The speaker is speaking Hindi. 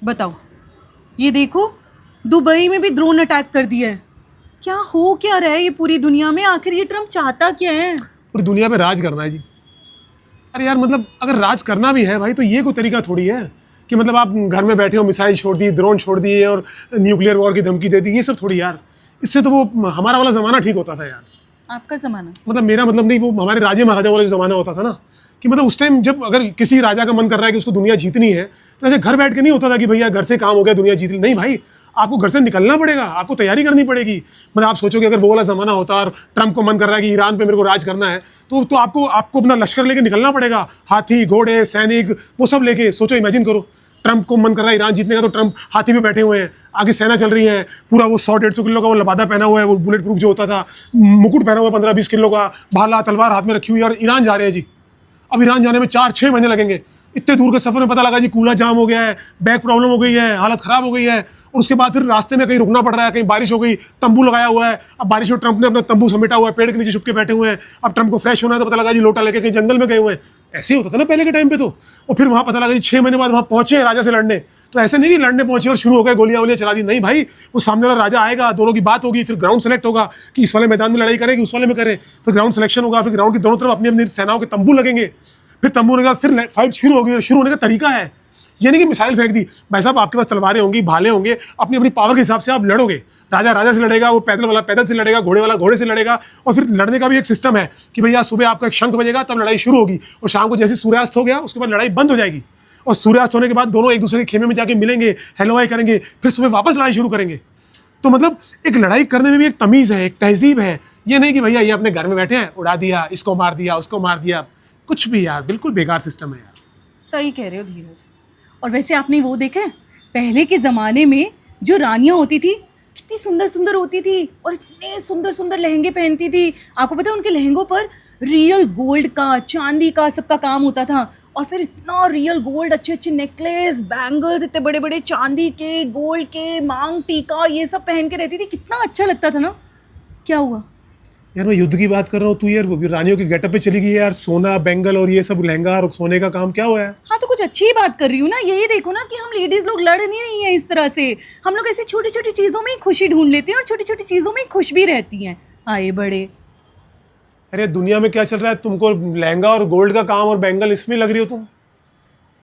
बताओ, ये देखो, दुबई में भी ड्रोन अटैक कर दिया है। क्या हो क्या रहा है ये पूरी दुनिया में? आखिर ये ट्रम्प चाहता क्या है? पूरी दुनिया पे राज करना है जी। अरे यार मतलब अगर राज करना भी है भाई तो ये कोई तरीका थोड़ी है कि मतलब आप घर में बैठे हो, मिसाइल छोड़ दी, ड्रोन छोड़ दिए और न्यूक्लियर वॉर की धमकी दे दी, ये सब थोड़ी यार। इससे तो वो हमारा वाला ज़माना ठीक होता था यार। आपका जमाना? मतलब मेरा मतलब नहीं, वो हमारे राजे महाराजा वाला जो ज़माना होता था ना, कि मतलब उस टाइम जब अगर किसी राजा का मन कर रहा है कि उसको दुनिया जीतनी है तो ऐसे घर बैठ के नहीं होता था कि भैया घर से काम हो गया दुनिया जीत ली। नहीं भाई, आपको घर से निकलना पड़ेगा, आपको तैयारी करनी पड़ेगी। मतलब आप सोचोगे अगर वो वाला ज़माना होता और ट्रम्प को मन कर रहा है कि ईरान पे मेरे को राज करना है तो आपको अपना लश्कर लेके निकलना पड़ेगा, हाथी घोड़े सैनिक वो सब लेके। सोचो, इमेजिन करो, ट्रम्प को मन कर रहा है ईरान जीतने का तो ट्रम्प हाथी पे बैठे हुए हैं, आगे सेना चल रही है, पूरा वो 100-150 किलो का वो लबादा पहना हुआ है, वो बुलेट प्रूफ जो होता था, मुकुट पहना हुआ है 15-20 किलो का, भाला तलवार हाथ में रखी हुई है, और ईरान जा रहे हैं जी। अब ईरान जाने में 4-6 महीने लगेंगे। इतने दूर के सफर में पता लगा जी कूला जाम हो गया है, बैक प्रॉब्लम हो गई है, हालत खराब हो गई है, और उसके बाद फिर रास्ते में कहीं रुकना पड़ रहा है, कहीं बारिश हो गई, तंबू लगाया हुआ है। अब बारिश में ट्रम्प ने अपना तंबू समेटा हुआ है, पेड़ के नीचे छुप के बैठे हुए हैं। अब ट्रम्प को फ्रेश होना है तो पता लगा जी लोटा लेके कहीं जंगल में गए हुए हैं। ऐसे ही होता था ना पहले के टाइम पे तो। और फिर वहाँ पता लगा जी 6 महीने बाद वहाँ पहुंचे राजा से लड़ने। तो ऐसे नहीं कि लड़ने पहुंचे और शुरू हो गए गोलियां वोलियां चला दी। नहीं भाई, वो सामने वाला राजा आएगा, दोनों की बात होगी, फिर ग्राउंड सेलेक्ट होगा कि इस वाले मैदान में लड़ाई करेगी, उस वाले में करे, फिर ग्राउंड सिलेक्शन होगा, फिर ग्राउंड की दोनों तरफ अपनी अपनी सेनाओं के तंबू लगेंगे, फिर तंबू होने के बाद फिर फाइट शुरू होगी। शुरू होने का तरीका है, ये नहीं कि मिसाइल फेंक दी। भाई साहब, आपके पास तलवारें होंगी, भाले होंगे, अपनी अपनी पावर के हिसाब से आप लड़ोगे। राजा राजा से लड़ेगा, वो पैदल वाला पैदल से लड़ेगा, घोड़े वाला घोड़े से लड़ेगा। और फिर लड़ने का भी एक सिस्टम है कि भैया सुबह आपका एक शंख बजेगा तब लड़ाई शुरू होगी, और शाम को जैसे सूर्यास्त हो गया उसके बाद लड़ाई बंद हो जाएगी। और सूर्यास्त होने के बाद दोनों एक दूसरे के खेमे में जाके मिलेंगे, हेलो हाय करेंगे, फिर सुबह वापस लड़ाई शुरू करेंगे। तो मतलब एक लड़ाई करने में भी एक तमीज़ है, एक तहजीब है। ये नहीं कि भैया ये अपने घर में बैठे हैं, उड़ा दिया, इसको मार दिया, उसको मार दिया, कुछ भी यार, बिल्कुल बेकार सिस्टम है यार। सही कह रहे हो धीरज। और वैसे आपने वो देखा है, पहले के ज़माने में जो रानियां होती थी कितनी सुंदर सुंदर होती थी और इतने सुंदर सुंदर लहंगे पहनती थी। आपको पता है उनके लहंगों पर रियल गोल्ड का, चांदी का सबका काम होता था। और फिर इतना रियल गोल्ड, अच्छे अच्छे नेकलेस, बैंगल्स, इतने बड़े बड़े चांदी के, गोल्ड के, मांग टीका, ये सब पहन के रहती थी। कितना अच्छा लगता था ना। क्या हुआ? यार मैं युद्ध की बात कर रहा हूँ, तू यार रानियों के गेटअप पे चली गई है यार। सोना बैंगल और ये सब लहंगा और सोने का काम क्या हुआ है? हाँ तो कुछ अच्छी ही बात कर रही हूँ ना। यही देखो ना कि हम लेडीज लोग लड़ नहीं रही हैं इस तरह से। हम लोग ऐसी छोटी छोटी चीज़ों में ही खुशी ढूंढ लेती हैं और छोटी छोटी चीज़ों में ही खुश भी रहती हैं। आए बड़े। अरे दुनिया में क्या चल रहा है? तुमको लहंगा और गोल्ड का काम और बैंगल इसमें लग रही हो तुम?